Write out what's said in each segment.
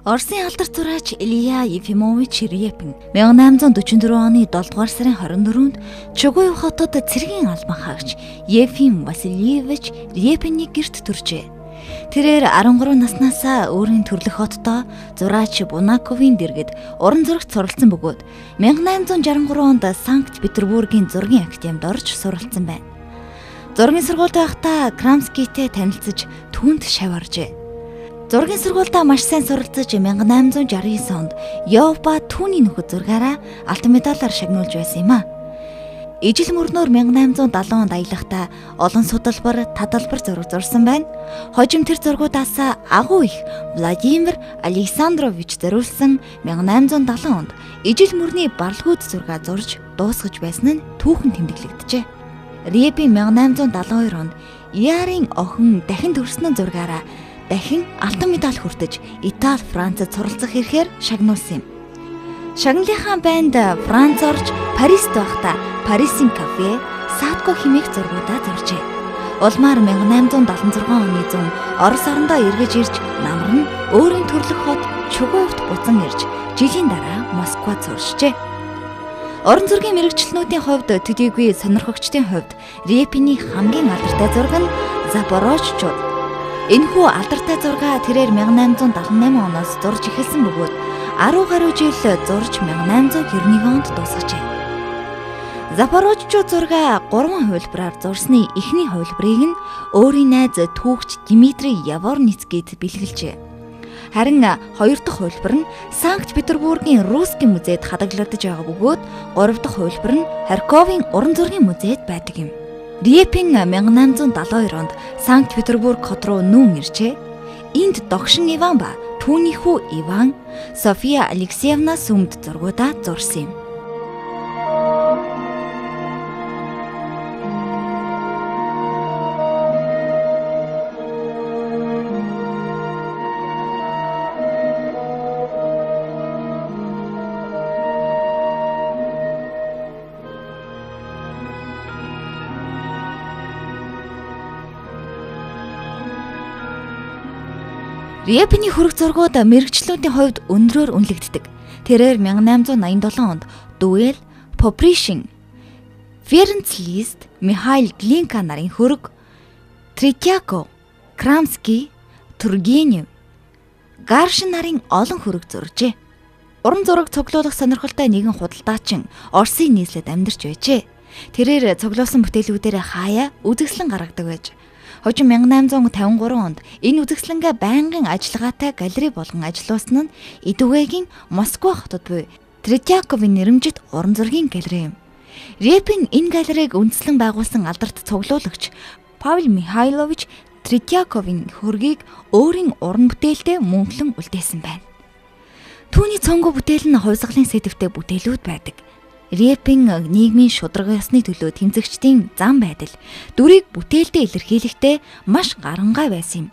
Оросын алдар зураач Илья Ефимович Репин 1844 оны 7 дугаар сарын 24-нд Чугуев хотод цэргийн албан хаагч Ефим Васильевич Репиний гэрт төржээ. Тэрээр 13 наснаасаа өөрийн төрлөх хотдоо зураач Бунаковын дэргэд уран зурагт суралцсан бөгөөд 1863 онд Санкт-Петербургийн зургийн академид орж суралцсан байна. Зургийн сургуульд байхдаа Крамскийтэй танилцж түүнд шав оржээ. Зургийн сургуульдаа маш сайн суралцж 1869 онд Ёва түүний нөхөд зургаараа алтан медалаар шагнуулж байсан юм а. Ижил мөрнөөр 1870 онд аялахдаа олон судалбар, тадалбар зураг зурсан байна. Хожим тэр зургуудаас агуу их Владимир Александрович зориулсан 1870 онд ижил мөрний барлгууд зураг зурж дуусгаж байсан нь түүхэн тэмдэглэгдэжээ. Репин 1872 онд Иарын охин дахин төрсөн зургаараа дахин алтан медаль хүртэж Итали, Францад суралцах ирэхээр шагнуулсан юм. Шагналынхаа байнд Франц орж Парист байхдаа Парисын кафе Садко хэмээх зургуудаа зуржээ. Улмаар 1876 оны зун Орос орондоо эргэж ирж намар нь өөрийн төрлөх хот Чугуевт буцан ирж жилийн дараа Москвад сурчжээ. Орон зургийн мэрэгчлэнүүдийн хувьд төдийгүй сонирхогчдын хувьд Репиний хамгийн алдартай зураг нь Запорожчууд. Энэхүү алдартай зургаа тэрээр 1878 оноос зурж эхэлсэн бөгөөд 10 гаруй жил зурж 1891 онд дуусгажээ. Запорожчууд зургаа 3 хувилбараар зурсны эхний хувилбарыг нь өөрийн найз түүхч Дмитрий Яворницкийд бэлгэлжээ. Харин 2 дахь хувилбар нь Санкт-Петербургийн Русский музейд хадгалагдаж байгаа бөгөөд 3 дахь хувилбар нь Харьковын уран зургийн музейд байдаг юм. Репин 1872 онд Санкт-Петербург хот руу нүүн иржээ. Энд догшин Иван ба түүний хүү Иван, София Алексеевна сүмд зургуудаа зурсан юм. Репиний хүрэг зургууд мэрэгчлүүдийн хувьд өндрөөр үнэлэгддэг. Тэрээр 1887 онд Дуэль, Попришин, Ференц Лист, Михаил Глинка нарын хүрэг, Третьяков, Крамский, Тургенев, Гаршин нарын олон хүрэг зуржээ. Уран зураг цуглуулах сонирхолтой нэгэн худалдаачин Оросын нийслэлд амьдарч байжээ. Тэрээр цуглуулсан бүтээлүүдээр хаяа үзэсгэлэн гаргадаг байж. Хожим 1853 онд энэ үзэсгэлэнгээ байнгын ажиллагаатай галерей болгон ажиллуулсан нь Идүгэгийн Москва хотод буй Третьяковын нэрэмжит уран зургийн галерей юм. Репин энэ галерейг үндэслэн байгуулсан алдарт цуглуулагч Павел Михайлович Третьяковын хөргийг өөрийн уран бүтээлдээ мөнхлөн үлдээсэн байна. Түүний цонго бүтээл нь хувьсгалын сэдвтэй бүтээлүүд байдаг. Репин нийгмийн шударгасны төлөө тэмцэгчдийн зам байдал, дүрийг бүтээлдээ илэрхийлэхдээ маш гарангуй байсан юм.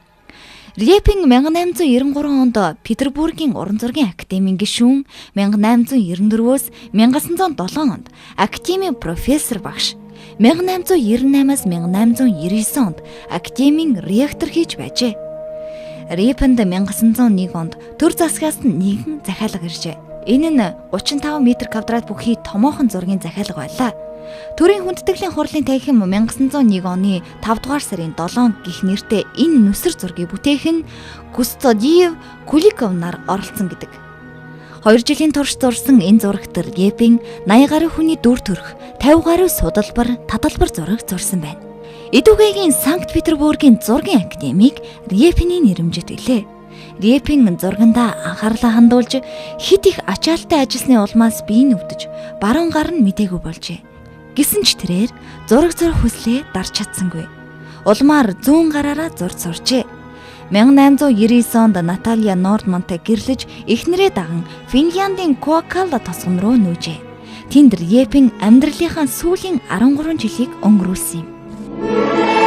Репин 1893 онд Петербургийн уран зургийн академийн гишүүн, 1894-өөс 1907 онд академийн профессор багш, 1898-аас 1899 онд академийн ректор хийж байжээ. Репинд 1901 онд төр засгаас нэгэн захиалга иржээ. Энэ нь 35 м2 бүхий томоохон зургийн захиалга байлаа. Төрийн хүндэтгэлийн хурлын танхим 1901 оны 5 дугаар сарын 7 гэх нэртэй энэ нүсэр зургийг бүтээх нь Кустодиев, Куликов нар оролцсон гэдэг. 2 жилийн турш зурсан энэ зурагт Репин 80 гаруй хүний дүр төрх, 50 гаруй судалбар, тадалбар зураг зурсан байна. Идүгэгийн Санкт-Петербургийн зургийн академиг Репиний нэрэмжит гэлээ. Репин зургандаа анхаарлаа хандуулж хит их ачаалттай ажилласны улмаас бие нүвдэж баруун гар нь мдээгүй болжээ. Гэсэн ч тэрээр зураг зурх хүслээ дарж чадсангүй. Улмаар зүүн гараараа зурж сурчээ. 1899 онд Наталья Нордмантай гэрлэж эхнэрээ даган Финляндийн Куакалла тосгон руу нүүжээ. Тэнд Репин амьдралынхаа сүүлийн 13 жилийг өнгөрүүлсэн юм.